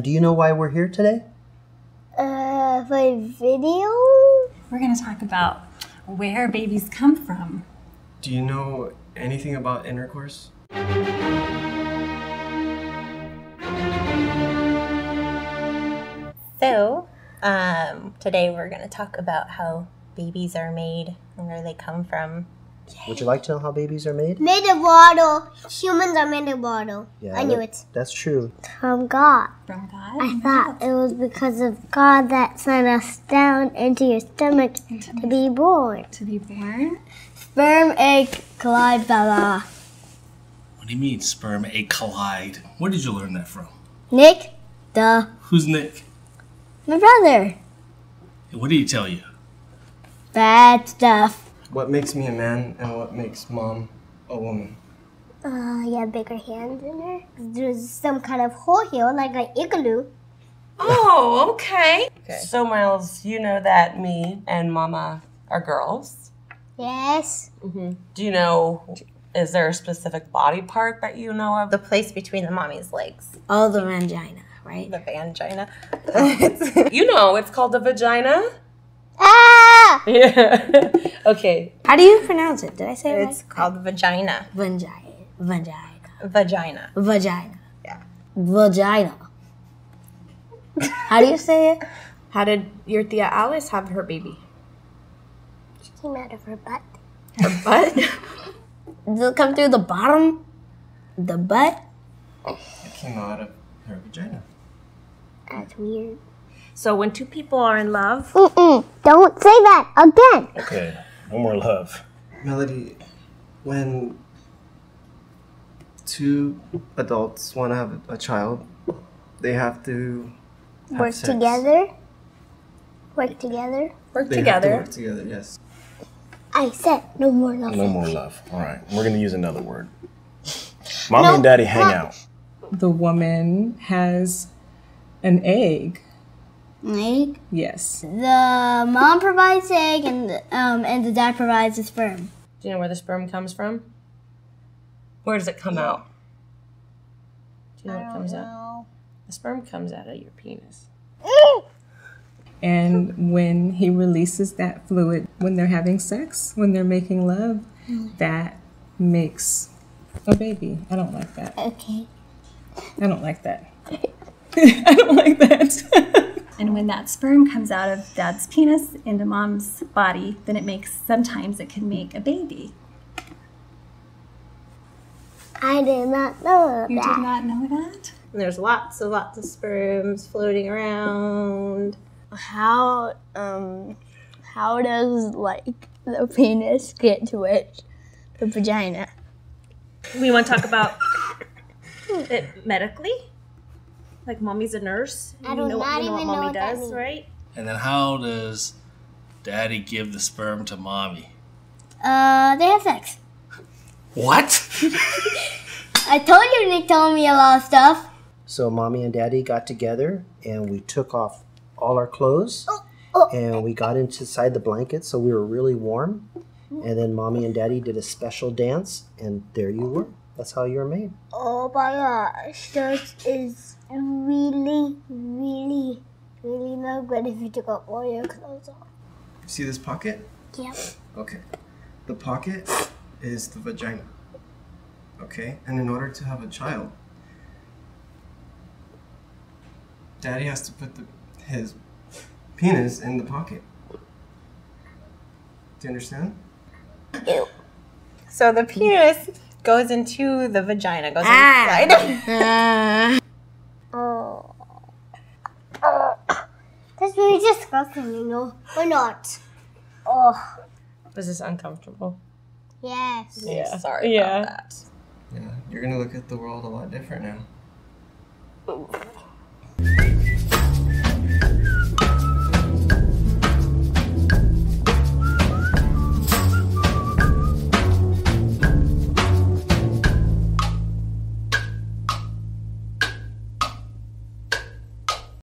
do you know why we're here today? For a video? We're going to talk about where babies come from. Do you know anything about intercourse? So, today we're going to talk about how babies are made and where they come from. Would you like to know how babies are made? Made of water. Humans are made of water. Yeah, I knew it. That's true. From God. From God? I thought it was because of God that sent us down into your stomach to be born. To be born? Sperm, egg, collide, Bella. What do you mean, sperm, egg, collide? Where did you learn that from? Nick, the Who's Nick? my brother. What did he tell you? Bad stuff. What makes me a man and what makes mom a woman? You have bigger hands in her. There's some kind of hole here, like an igloo. Oh, okay. So, Miles, you know that me and Mama are girls. Yes. Do you know, is there a specific body part that you know of? The place between the mommy's legs. Oh, the vagina, right? The vagina. You know, it's called the vagina. Ah! Yeah. Okay. How do you pronounce it? Did I say it It's called vagina. right? Vagina. Vagina. Vagina. Yeah. Vagina. How do you say it? How did your Tia Alice have her baby? She came out of her butt. Her butt? Does it come through the bottom? The butt? It came out of her vagina. That's weird. So when two people are in love, Don't say that again. Okay, no more love. Melody, when two adults want to have a child, they have to have Work sex. together. Work together. work They together. have to work together, yes. I said no more love. No more love. All right, we're going to use another word. Mommy and Daddy hang out. The woman has an egg. Egg. Yes. The mom provides egg, and the dad provides the sperm. Do you know where the sperm comes from? Where does it come out? Do you know where it comes out? The sperm comes out of your penis. And when he releases that fluid, when they're having sex, when they're making love, that makes a baby. I don't like that. Okay. I don't like that. I don't like that. And when that sperm comes out of dad's penis into mom's body, then sometimes it can make a baby. I did not know You that. did not know that? And there's lots of sperms floating around. How does the penis get to it? The vagina. We want to talk about it medically? Like mommy's a nurse. I do you know, not you know what even know mommy what that does, means. right? And then how does Daddy give the sperm to Mommy? They have sex. What? I told you Nick told me a lot of stuff. So Mommy and Daddy got together and we took off all our clothes and we got inside the blanket so we were really warm. And then Mommy and Daddy did a special dance and there you were. That's how you were made. Oh my gosh, this is really, really, really not good if you took off all your clothes off. See this pocket? Yep. Okay. The pocket is the vagina. Okay? And in order to have a child, Daddy has to put his penis in the pocket. Do you understand? Ew. So the penis goes into the vagina, goes inside. Oh. That's really disgusting, you know. Or not. Oh. Was this uncomfortable? Yes. Yeah. Sorry about that. Yeah. You're gonna look at the world a lot different now.